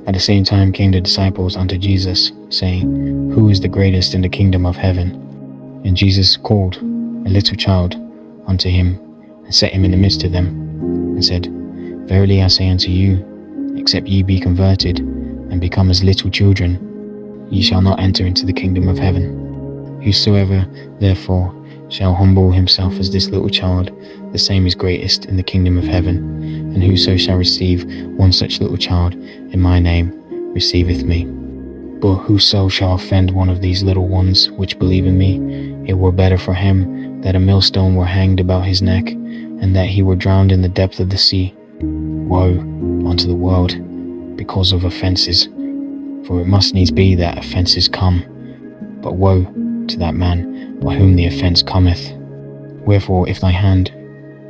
At the same time came the disciples unto Jesus, saying, Who is the greatest in the kingdom of heaven? And Jesus called a little child unto him, and set him in the midst of them, and said, Verily I say unto you, except ye be converted, and become as little children, ye shall not enter into the kingdom of heaven. Whosoever, therefore, shall humble himself as this little child, the same is greatest in the kingdom of heaven. And whoso shall receive one such little child in my name receiveth me. But whoso shall offend one of these little ones which believe in me, it were better for him that a millstone were hanged about his neck, and that he were drowned in the depth of the sea. Woe unto the world because of offences, for it must needs be that offences come, but woe to that man by whom the offence cometh. Wherefore, if thy hand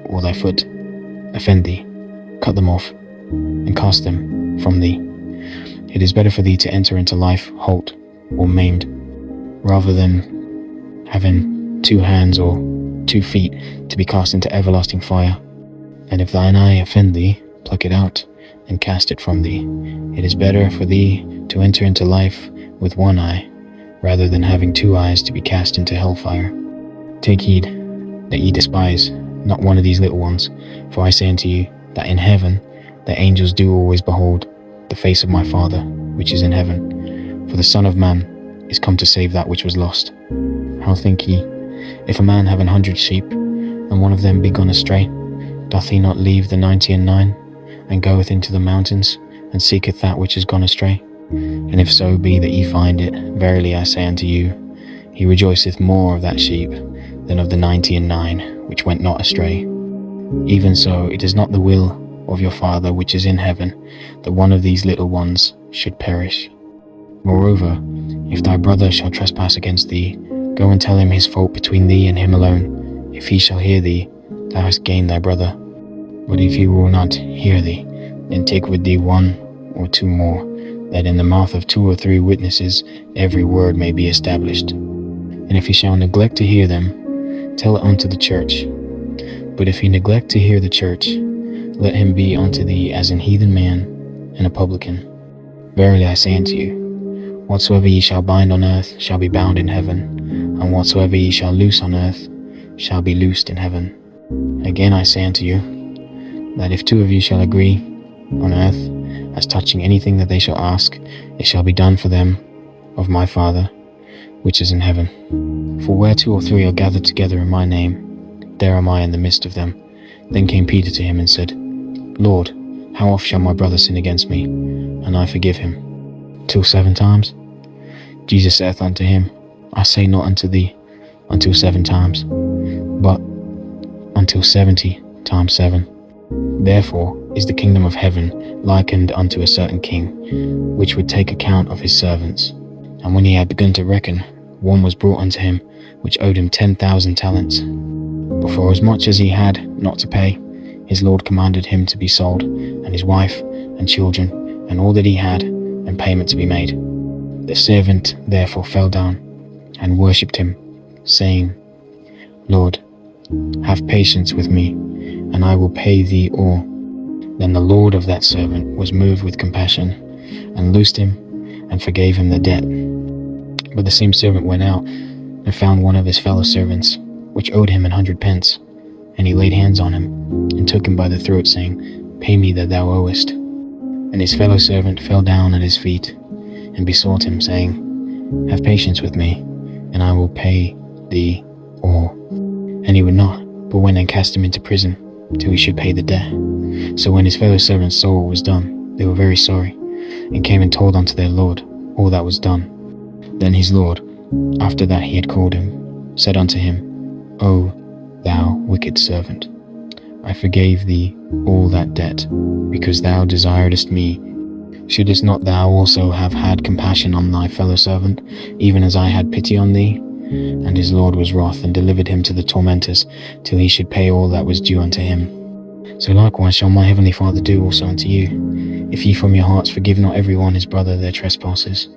or thy foot offend thee, cut them off, and cast them from thee. It is better for thee to enter into life halt or maimed, rather than having 2 hands or 2 feet to be cast into everlasting fire. And if thine eye offend thee, pluck it out, and cast it from thee. It is better for thee to enter into life with 1 eye, rather than having 2 eyes to be cast into hellfire. Take heed that ye despise not one of these little ones, for I say unto you, that in heaven the angels do always behold the face of my Father which is in heaven. For the Son of Man is come to save that which was lost. How think ye, if a man have 100 sheep, and one of them be gone astray, doth he not leave the 99, and goeth into the mountains, and seeketh that which is gone astray? And if so be that ye find it, verily I say unto you, he rejoiceth more of that sheep than of the 99 which went not astray. Even so, it is not the will of your Father which is in heaven that one of these little ones should perish. Moreover, if thy brother shall trespass against thee, go and tell him his fault between thee and him alone. If he shall hear thee, thou hast gained thy brother. But if he will not hear thee, then take with thee 1 or 2 more, that in the mouth of 2 or 3 witnesses every word may be established. And if he shall neglect to hear them, tell it unto the church. But if he neglect to hear the church, let him be unto thee as an heathen man and a publican. Verily I say unto you, whatsoever ye shall bind on earth shall be bound in heaven, and whatsoever ye shall loose on earth shall be loosed in heaven. Again I say unto you, that if 2 of you shall agree on earth as touching anything that they shall ask, it shall be done for them of my Father which is in heaven. For where 2 or 3 are gathered together in my name, there am I in the midst of them. Then came Peter to him and said, Lord, how oft shall my brother sin against me, and I forgive him? Till 7 times? Jesus saith unto him, I say not unto thee, until 7 times, but until 70 times 7. Therefore is the kingdom of heaven likened unto a certain king, which would take account of his servants. And when he had begun to reckon, one was brought unto him, which owed him 10,000 talents. But for as much as he had not to pay, his Lord commanded him to be sold, and his wife, and children, and all that he had, and payment to be made. The servant therefore fell down, and worshipped him, saying, Lord, have patience with me, and I will pay thee all. Then the Lord of that servant was moved with compassion, and loosed him, and forgave him the debt. But the same servant went out, and found one of his fellow servants, which owed him 100 pence. And he laid hands on him, and took him by the throat, saying, Pay me that thou owest. And his fellow servant fell down at his feet, and besought him, saying, Have patience with me, and I will pay thee all. And he would not, but went and cast him into prison, till he should pay the debt. So when his fellow servants saw what was done, they were very sorry, and came and told unto their Lord all that was done. Then his Lord, after that he had called him, said unto him, O thou wicked servant, I forgave thee all that debt, because thou desiredst me. Shouldest not thou also have had compassion on thy fellow servant, even as I had pity on thee? And his Lord was wroth, and delivered him to the tormentors, till he should pay all that was due unto him. So likewise shall my heavenly Father do also unto you, if ye from your hearts forgive not every one his brother their trespasses.